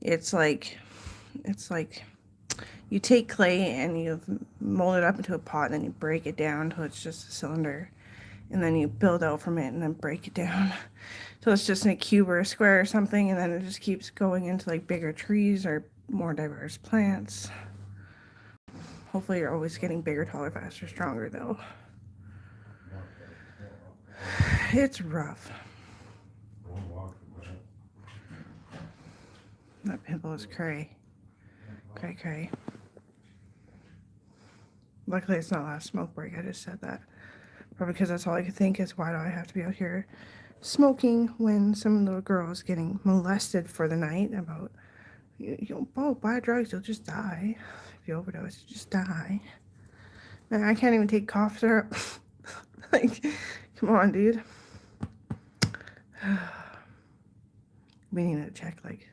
It's like you take clay and you mold it up into a pot, and then you break it down until it's just a cylinder, and then you build out from it, and then break it down till it's just in a cube or a square or something, and then it just keeps going into like bigger trees or more diverse plants. Hopefully, you're always getting bigger, taller, faster, stronger, though. It's rough. That pimple is cray. Cray, cray. Luckily, it's not last smoke break. I just said that. Probably because that's all I could think is, why do I have to be out here smoking when some little girl is getting molested for the night about, don't buy drugs, you'll just die. If you overdose, you just die. Man, I can't even take cough syrup. Like, come on, dude. We need to check, like,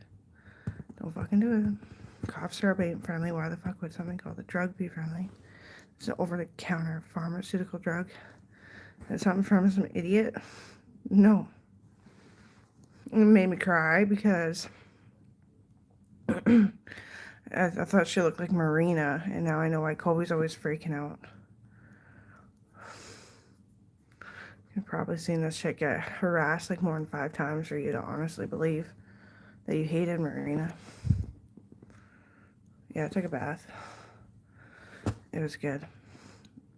don't fucking do it. Cough syrup ain't friendly. Why the fuck would something called a drug be friendly? It's an over-the-counter pharmaceutical drug. That's something from some idiot? No. It made me cry because I thought she looked like Marina, and now I know why Colby's always freaking out. You've probably seen this chick get harassed like more than 5 times for you to honestly believe that you hated Marina. Yeah, I took a bath. It was good.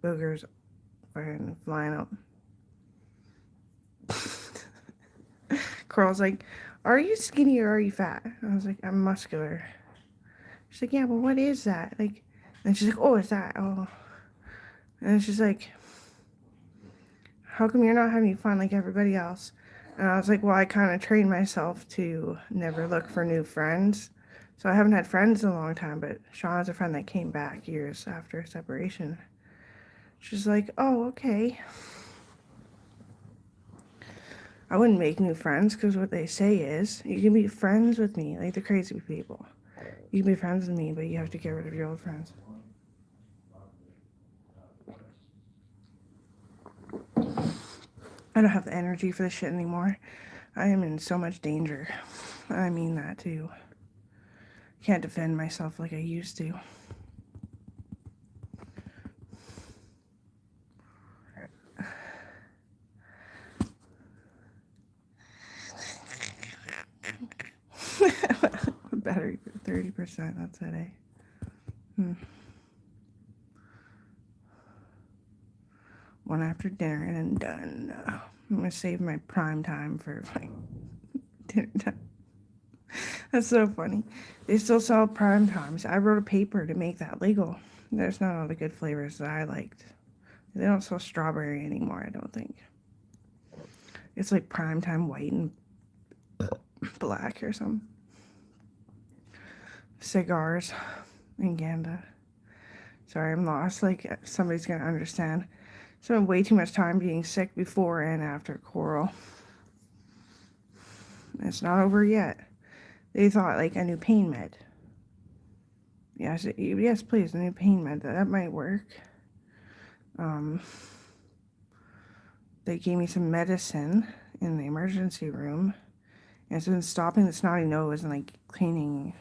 Boogers fucking flying up. Carl's like, are you skinny or are you fat? I was like, I'm muscular. She's like, yeah, well, what is that? Like, and she's like, oh, is that? Oh. And she's like, how come you're not having fun like everybody else? And I was like, well, I kind of trained myself to never look for new friends. So I haven't had friends in a long time, but Shauna's a friend that came back years after separation. She's like, oh, okay. I wouldn't make new friends because what they say is, you can be friends with me, like the crazy people. You can be friends with me, but you have to get rid of your old friends. I don't have the energy for this shit anymore. I am in so much danger. I mean that too. Can't defend myself like I used to. Battery for 30%, that's it, eh? One after dinner and then done. I'm gonna save my prime time for like dinner time. That's so funny. They still sell prime times. I wrote a paper to make that legal. There's not all the good flavors that I liked. They don't sell strawberry anymore, I don't think. It's like prime time white and black or something. Cigars and Ganda. Sorry, I'm lost. Like, somebody's gonna understand. Spent way too much time being sick before and after Coral. It's not over yet. They thought like a new pain med. Yes, please, a new pain med. That might work. They gave me some medicine in the emergency room. And it's been stopping the snotty nose and like cleaning.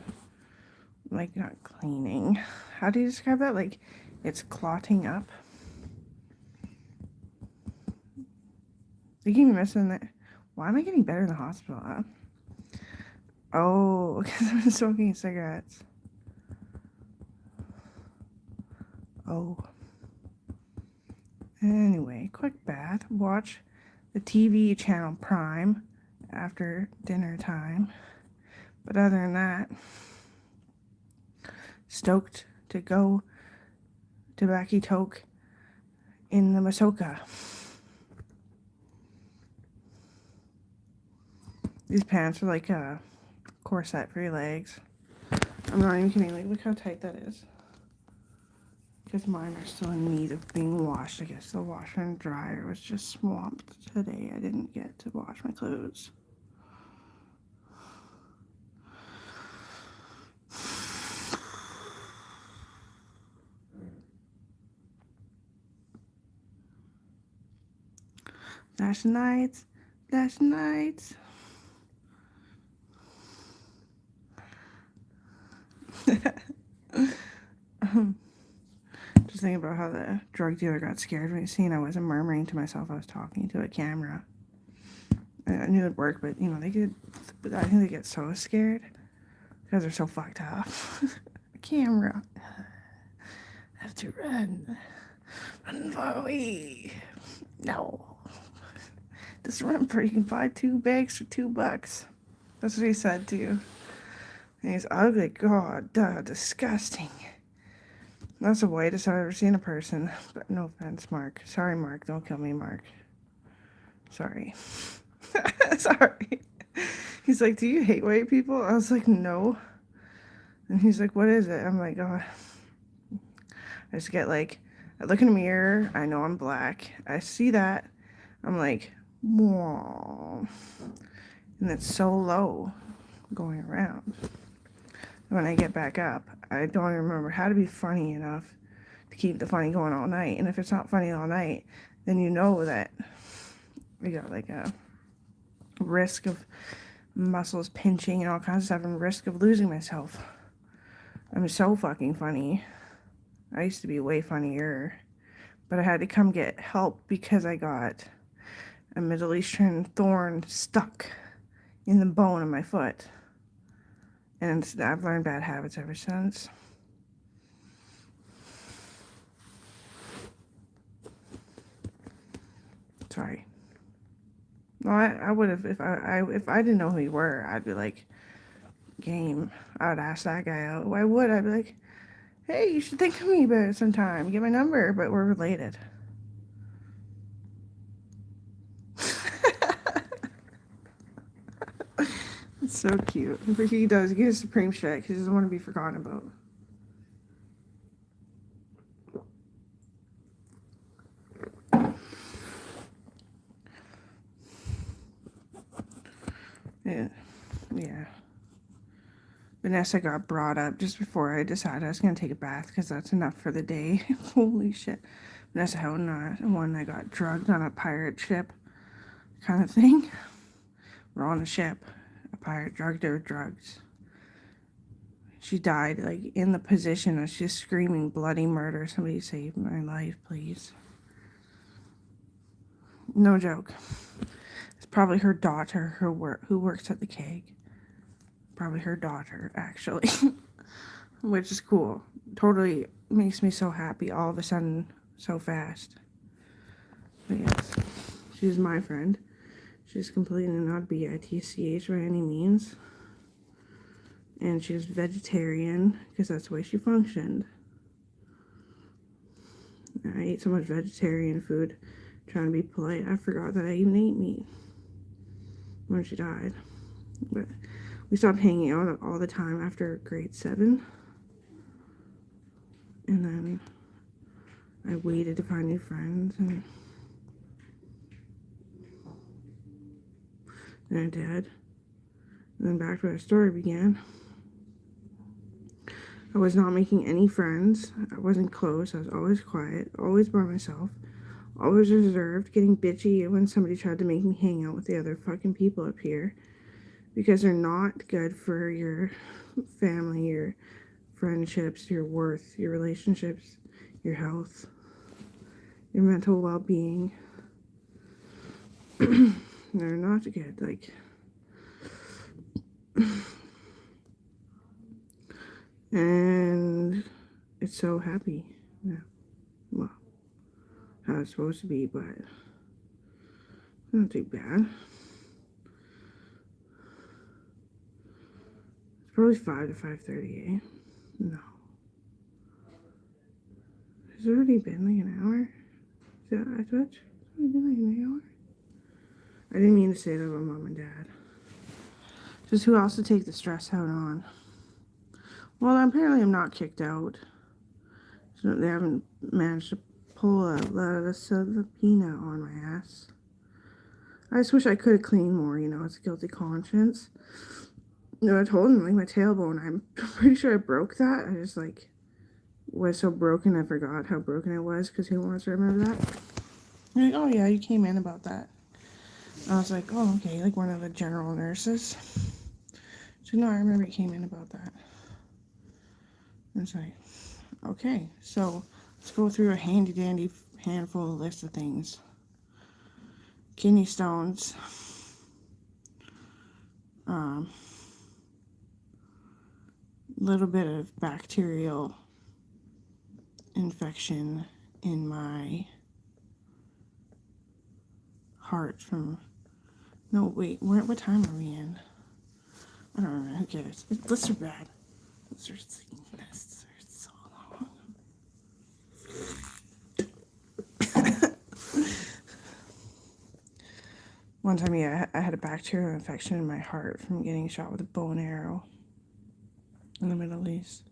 Like, not cleaning. How do you describe that? Like, it's clotting up. They gave me medicine that. Why am I getting better in the hospital? Oh, because I've been smoking cigarettes. Oh. Anyway, quick bath. Watch the TV channel Prime after dinner time. But other than that, stoked to go to Baki Toke in the Masoka. These pants are like a corset for your legs. I'm not even kidding. Like, look how tight that is. Because mine are still in need of being washed. I guess the washer and dryer was just swamped today. I didn't get to wash my clothes. Last night. Just thinking about how the drug dealer got scared when he seen I wasn't murmuring to myself. I was talking to a camera. I knew it'd work, but I think they get so scared because they're so fucked up. Camera. I have to run. Run far away. No. Just remember, you can buy 2 bags for $2. That's what he said to you. And he's ugly. God, disgusting. That's the whitest I've ever seen a person. But no offense, Mark. Sorry, Mark. Don't kill me, Mark. Sorry. Sorry. He's like, do you hate white people? I was like, no. And he's like, what is it? I'm like, oh. I just get like, I look in the mirror. I know I'm black. I see that. I'm like, whoa. And it's so low going around. When I get back up, I don't even remember how to be funny enough to keep the funny going all night. And if it's not funny all night, then you know that we got like a risk of muscles pinching and all kinds of stuff and risk of losing myself. I'm so fucking funny. I used to be way funnier, but I had to come get help because I got a Middle Eastern thorn stuck in the bone of my foot. And I've learned bad habits ever since. Sorry. Well, I would have, if I didn't know who you were, I'd be like, game. I would ask that guy out. Why would? I'd be like, hey, you should think of me about it sometime. Get my number, but we're related. It's so cute. He does. He gets supreme shit because he doesn't want to be forgotten about. Yeah. Vanessa got brought up just before I decided I was going to take a bath because that's enough for the day. Holy shit. Vanessa Houghton, one I got drugged on a pirate ship kind of thing. We're on a ship. A pirate drugged her with drugs. She died like in the position of just screaming bloody murder. Somebody save my life, please. No joke. It's probably her daughter who works at the keg. Probably her daughter, actually. Which is cool. Totally makes me so happy all of a sudden, so fast. But yes, she's my friend. She's completely not bitch by any means. And she's vegetarian because that's the way she functioned. I ate so much vegetarian food trying to be polite. I forgot that I even ate meat when she died. But we stopped hanging out all the time after grade 7. And then I waited to find new friends. And then I did. And then back where the story began. I was not making any friends. I wasn't close. I was always quiet, always by myself, always reserved, getting bitchy when somebody tried to make me hang out with the other fucking people up here. Because they're not good for your family, your friendships, your worth, your relationships, your health, your mental well-being. They're not good. Like, and it's so happy. Yeah. Well, how it's supposed to be, but not too bad. It's probably 5 to 5:30, eh? No. Has it already been like an hour? Is that I touch? It's already been like an hour? I didn't mean to say that about mom and dad. Just who else to take the stress out on? Well, apparently I'm not kicked out. So they haven't managed to pull a subpoena on my ass. I just wish I could have cleaned more, it's a guilty conscience. I told him, like, my tailbone, I'm pretty sure I broke that. I just, was so broken I forgot how broken it was, because who wants to remember that? Like, oh yeah, you came in about that. I was like, oh, okay, like one of the general nurses. So no, I remember you came in about that. It's like, okay, so let's go through a handy dandy handful of list of things. Kidney stones, little bit of bacterial infection in my heart from, no, wait, what time are we in? I don't know, who cares? Lists are bad. Lists are so long. One time, yeah, I had a bacterial infection in my heart from getting shot with a bow and arrow in the Middle East.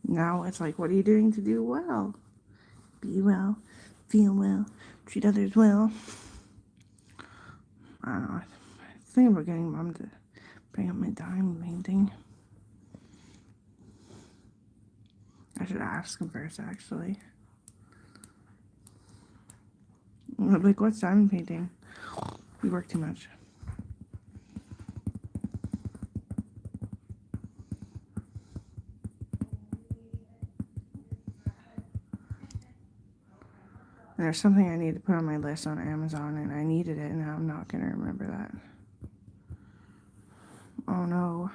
Now it's like, what are you doing to do well? Be well, feel well, treat others well. I don't know. I was thinking about getting Mom to bring up my diamond painting. I should ask him first, actually. Like, what's diamond painting? We work too much. There's something I need to put on my list on Amazon, and I needed it, and now I'm not going to remember that. Oh, no.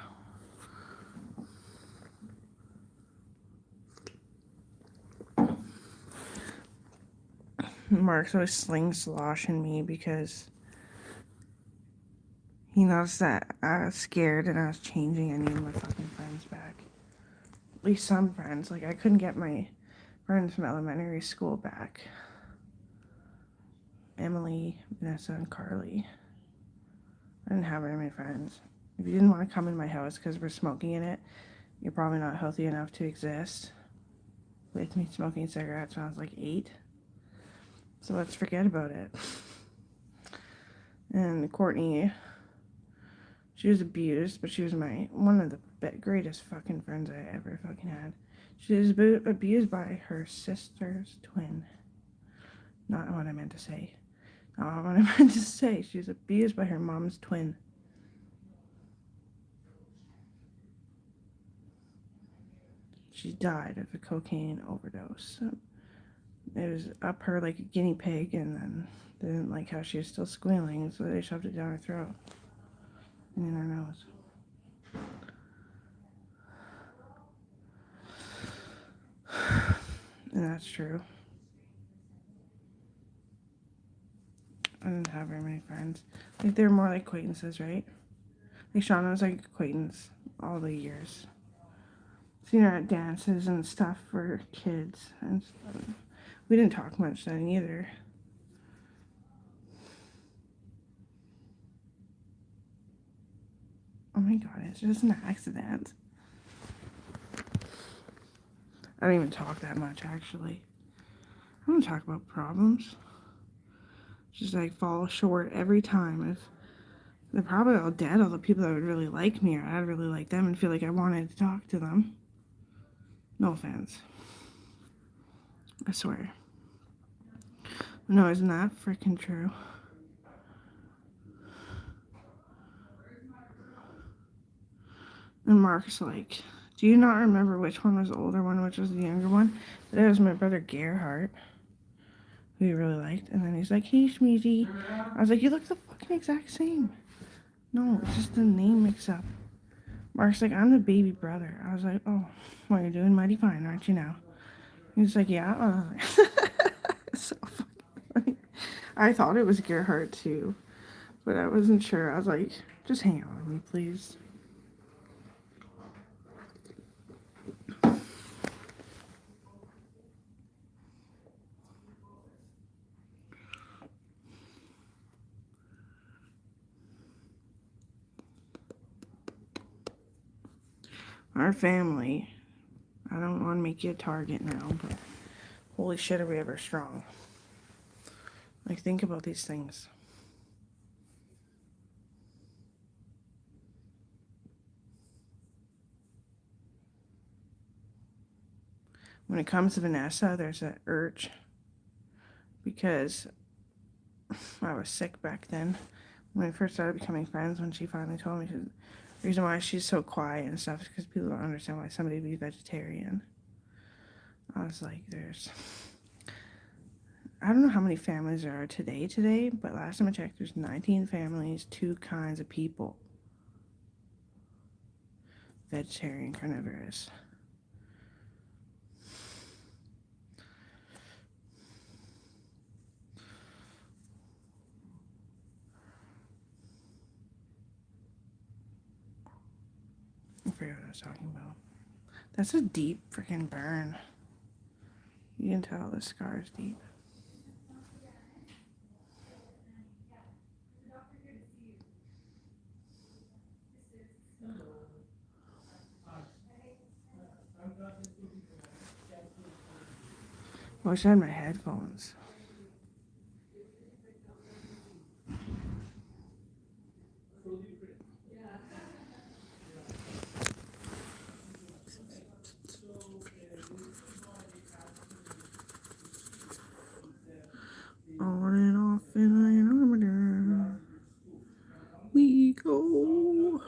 Mark's always sling-sloshing me because he noticed that I was scared and I was changing. I needed my fucking friends back. At least some friends. Like, I couldn't get my friends from elementary school back. Emily, Vanessa, and Carly. I didn't have very many friends. If you didn't want to come in my house because we're smoking in it, you're probably not healthy enough to exist with me smoking cigarettes when I was like 8. So let's forget about it. And Courtney, she was abused, but she was one of the greatest fucking friends I ever fucking had. She was abused by her sister's twin. Not what I meant to say. Not what I meant to say. She was abused by her mom's twin. She died of a cocaine overdose. So it was up her like a guinea pig, and then they didn't like how she was still squealing, so they shoved it down her throat and in her nose. And that's true. I didn't have very many friends. Like, they were more like acquaintances, right? Like, Shauna was like acquaintance all the years. Seen her at dances and stuff for kids and stuff. We didn't talk much then either. Oh my god, it's just an accident. I don't even talk that much, actually. I don't talk about problems. Just like fall short every time. If they're probably all dead, all the people that would really like me, or I'd really like them and feel like I wanted to talk to them. No offense. I swear. No, isn't that freaking true? And Mark's like, do you not remember which one was the older one, which was the younger one? That was my brother Gerhardt, who he really liked. And then he's like, hey, Shmeezy. I was like, you look the fucking exact same. No, it's just the name mix-up. Mark's like, I'm the baby brother. I was like, oh, well, you're doing mighty fine, aren't you now? He's like, yeah. It's so fucking funny. I thought it was Gerhardt too, but I wasn't sure. I was like, just hang out with me, please. Our family, I don't want to make you a target now, but holy shit, are we ever strong. Like, think about these things. When it comes to Vanessa, there's an urge because I was sick back then. When we first started becoming friends, when she finally told me the reason why she's so quiet and stuff is because people don't understand why somebody would be vegetarian. I was like, I don't know how many families there are today, but last time I checked, there's 19 families, 2 kinds of people. Vegetarian, carnivorous. I forget what I was talking about. That's a deep freaking burn. You can tell the scar is deep. I wish I had my headphones. On and off in an armor. We go.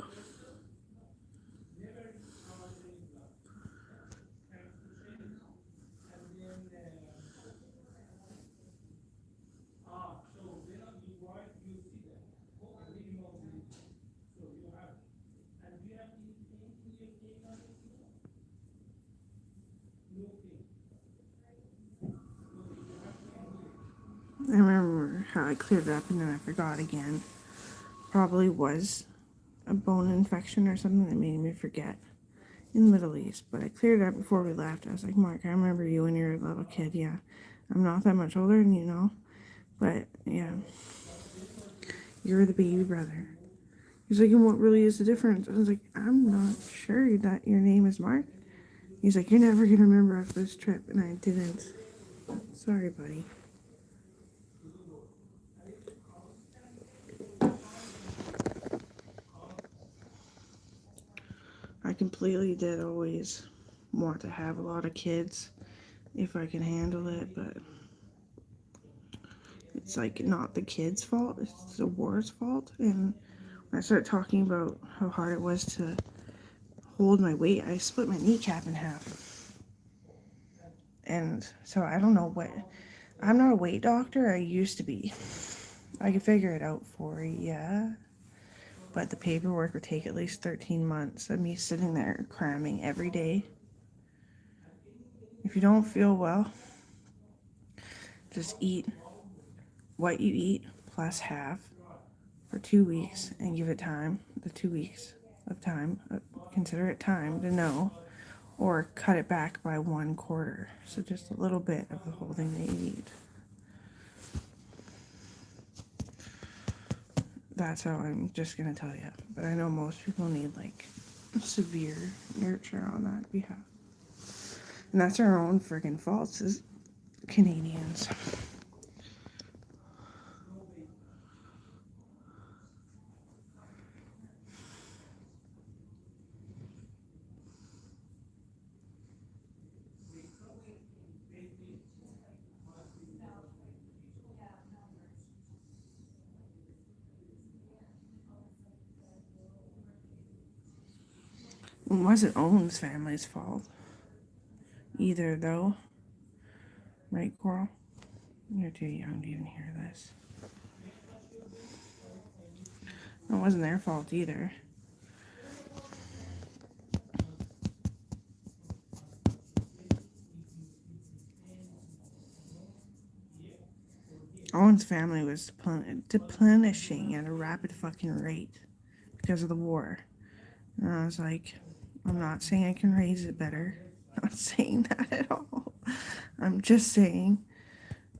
I remember how I cleared it up and then I forgot again. Probably was a bone infection or something that made me forget in the Middle East. But I cleared it up before we left. I was like, Mark, I remember you when you were a little kid. Yeah, I'm not that much older than you, know. But yeah, you're the baby brother. He's like, and what really is the difference? I was like, I'm not sure that your name is Mark. He's like, you're never going to remember after this trip. And I didn't. Sorry, buddy. I completely did always want to have a lot of kids if I can handle it, but it's like not the kids' fault, it's the war's fault. And when I started talking about how hard it was to hold my weight, I split my kneecap in half. And so I don't know what, I'm not a weight doctor, I used to be. I could figure it out for you, but the paperwork would take at least 13 months of me sitting there cramming every day. If you don't feel well, just eat what you eat plus half for 2 weeks and give it time, the 2 weeks of time, consider it time to know, or cut it back by 1/4. So just a little bit of the whole thing that you need. That's how I'm just gonna tell you. But I know most people need like severe nurture on that behalf. And that's our own friggin' faults as Canadians. It wasn't Owen's family's fault either, though. Right, Coral? You're too young to even hear this. It wasn't their fault either. Owen's family was deplenishing at a rapid fucking rate because of the war. And I was like, I'm not saying I can raise it better. I'm not saying that at all. I'm just saying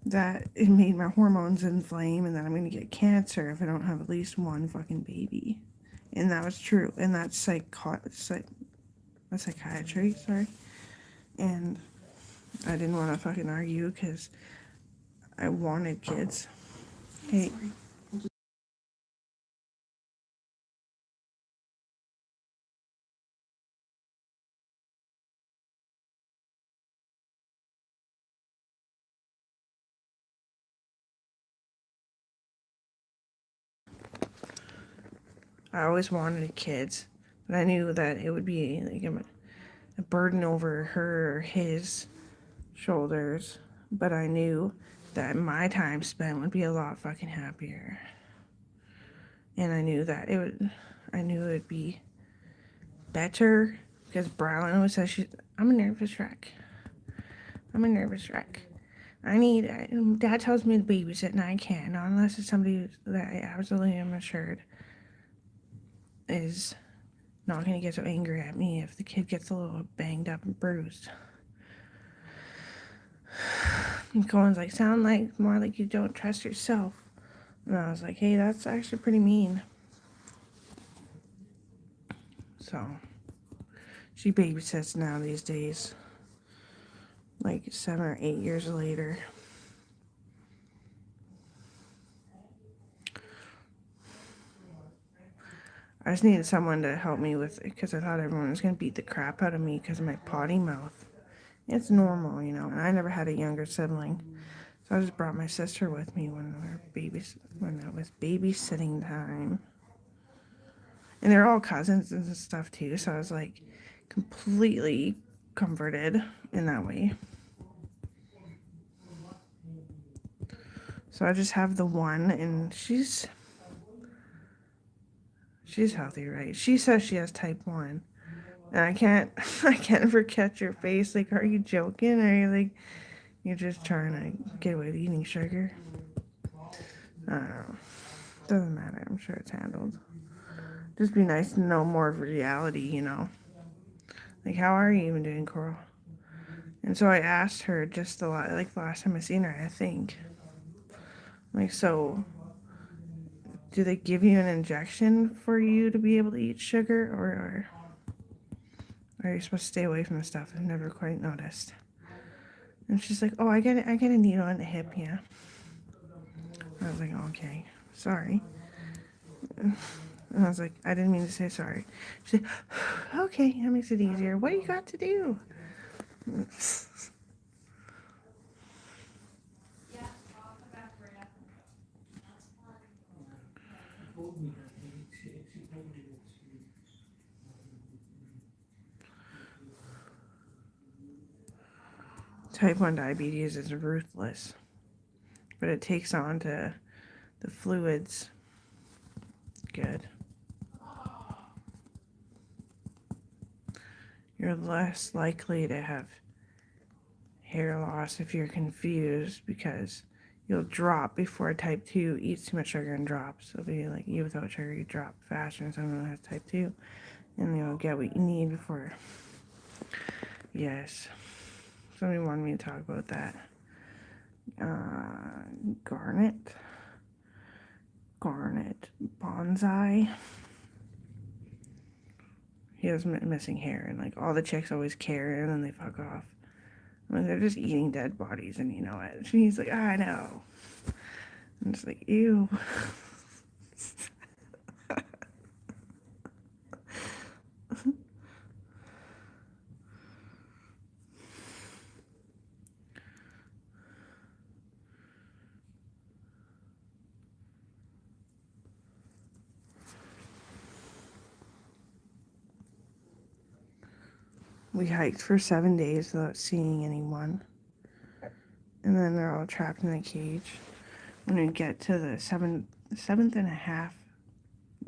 that it made my hormones inflame and that I'm going to get cancer if I don't have at least one fucking baby. And that was true. And that's psychiatry, sorry. And I didn't want to fucking argue because I wanted kids. Hey. I always wanted kids, but I knew that it would be like a burden over her or his shoulders. But I knew that my time spent would be a lot fucking happier. And I knew it would be better because Brylin always says I'm a nervous wreck. I'm a nervous wreck. Dad tells me to babysit and I can't, not unless it's somebody that I absolutely am assured is not going to get so angry at me if the kid gets a little banged up and bruised. And Colin's like, sound like more like you don't trust yourself. And I was like, hey, that's actually pretty mean. So, she babysits now these days. Like 7 or 8 years later. I just needed someone to help me with it because I thought everyone was going to beat the crap out of me because of my potty mouth. It's normal, and I never had a younger sibling. So I just brought my sister with me when it was babysitting time. And they're all cousins and stuff too, so I was like completely comforted in that way. So I just have the one, and she's healthy, right? She says she has type 1. And I can't ever catch your face. Like, are you joking? Or are you like, you're just trying to get away with eating sugar? I don't know. Doesn't matter. I'm sure it's handled. Just be nice to know more of reality, Like, how are you even doing, Coral? And so I asked her just the last time I seen her, I think. Like, so, do they give you an injection for you to be able to eat sugar, or are you supposed to stay away from the stuff? I've never quite noticed. And she's like, oh, I get a needle in the hip, yeah. I was like, okay, sorry. And I was like, I didn't mean to say sorry. She said, okay, that makes it easier. What do you got to do? Type 1 diabetes is ruthless, but it takes on to the fluids. Good. You're less likely to have hair loss if you're confused because you'll drop before type 2 eats too much sugar and drops. It'll be like you without sugar, you drop faster than someone who has type 2, and you'll get what you need before. Yes. Somebody wanted me to talk about that. Garnet bonsai. He has missing hair, and like all the chicks always care, and then they fuck off. I mean, they're just eating dead bodies, and you know it. And he's like, I know. I'm just like, ew. We hiked for 7 days without seeing anyone. And then they're all trapped in a cage. When we get to the seventh and a half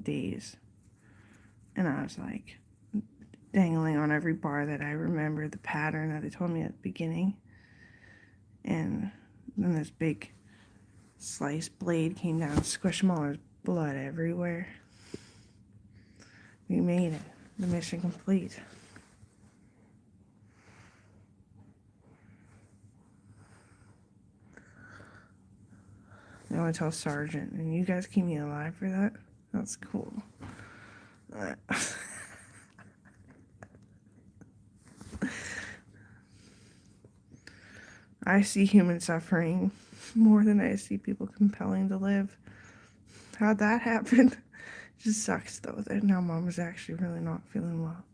days, and I was like dangling on every bar that I remember the pattern that they told me at the beginning. And then this big slice blade came down, squished them all. There's blood everywhere. We made it. The mission complete. I want to tell Sergeant, and you guys keep me alive for that? That's cool. I see human suffering more than I see people compelling to live. How'd that happen? It just sucks, though, that now Mom is actually really not feeling well.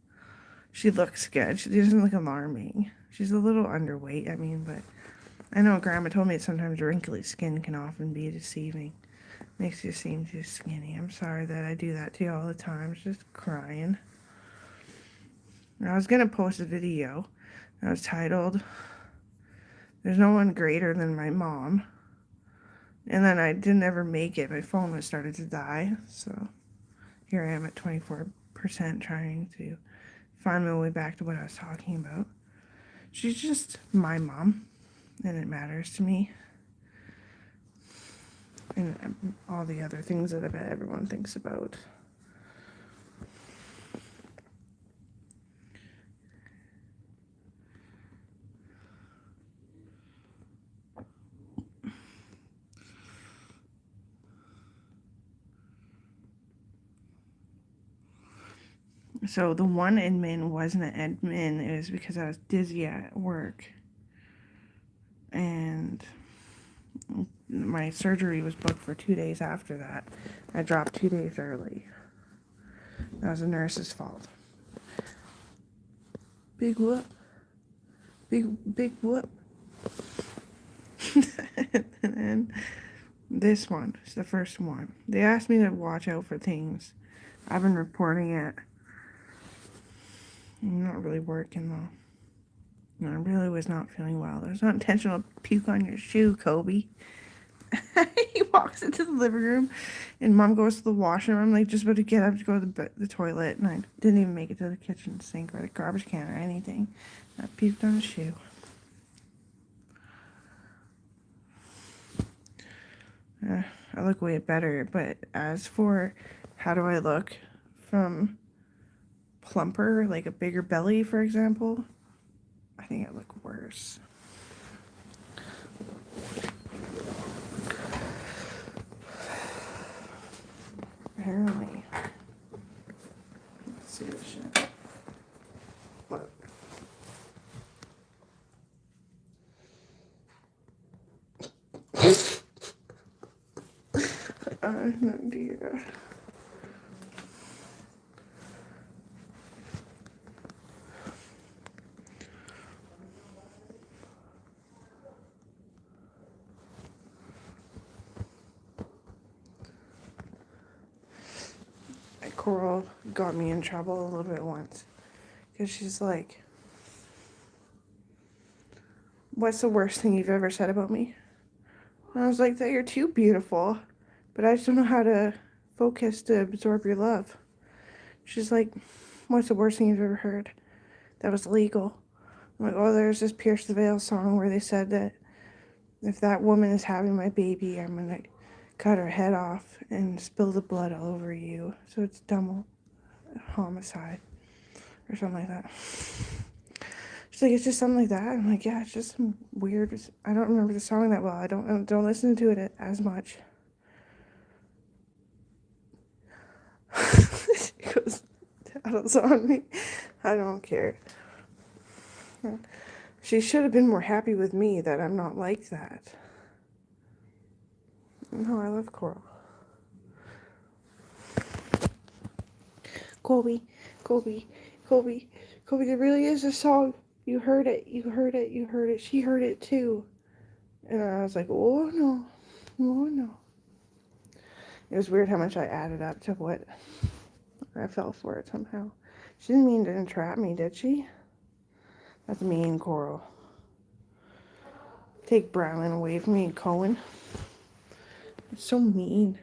She looks good. She doesn't look alarming. She's a little underweight, I mean, but I know Grandma told me that sometimes wrinkly skin can often be deceiving. Makes you seem too skinny. I'm sorry that I do that to you all the time. Just crying. I was going to post a video that was titled, "There's no one greater than my mom." And then I didn't ever make it. My phone was started to die. So here I am at 24% trying to find my way back to what I was talking about. She's just my mom, and it matters to me. And all the other things that I bet everyone thinks about. So the one admin wasn't an admin. It was because I was dizzy at work. And my surgery was booked for 2 days after that. I dropped 2 days early. That was the nurse's fault. Big whoop. Big whoop. And then this one is the first one. They asked me to watch out for things. I've been reporting it. I'm not really working though. No, I really was not feeling well. There's not intentional puke on your shoe, Kobe. He walks into the living room and Mom goes to the washroom. I'm like just about to get up to go to the toilet, and I didn't even make it to the kitchen sink or the garbage can or anything. I puked on his shoe. I look way better, but as for how do I look from plumper, like a bigger belly, for example, I think I look worse. Apparently. Let's see this shit. Look. No dear. Coral got me in trouble a little bit once. Because she's like, "What's the worst thing you've ever said about me?" And I was like, "That you're too beautiful, but I just don't know how to focus to absorb your love." She's like, "What's the worst thing you've ever heard that was legal?" I'm like, "Oh, there's this Pierce the Veil song where they said that if that woman is having my baby, I'm going to cut her head off and spill the blood all over you. So it's double homicide." Or something like that. She's like, "It's just something like that." I'm like, "Yeah, it's just some weird. I don't remember the song that well. I don't listen to it as much." She goes, "Tattles on me." I don't care. She should have been more happy with me that I'm not like that. No, I love Coral. Colby, Colby, Colby, Colby, there really is a song. You heard it, you heard it, you heard it. She heard it too. And I was like, "Oh no, oh no." It was weird how much I added up to what I fell for it somehow. She didn't mean to entrap me, did she? That's mean, Coral. Take Browning away from me and Cohen. It's so mean.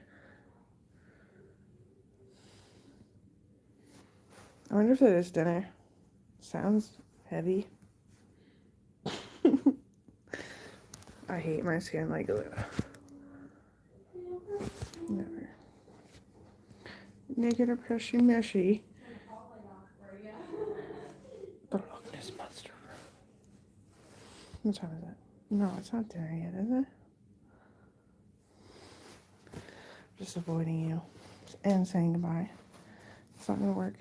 I wonder if it is dinner. Sounds heavy. I hate my skin like that. Never. Negative pressure meshy. The Loch Ness Monster. What time is it? No, it's not dinner yet, is it? Just avoiding you and saying goodbye. It's not gonna work.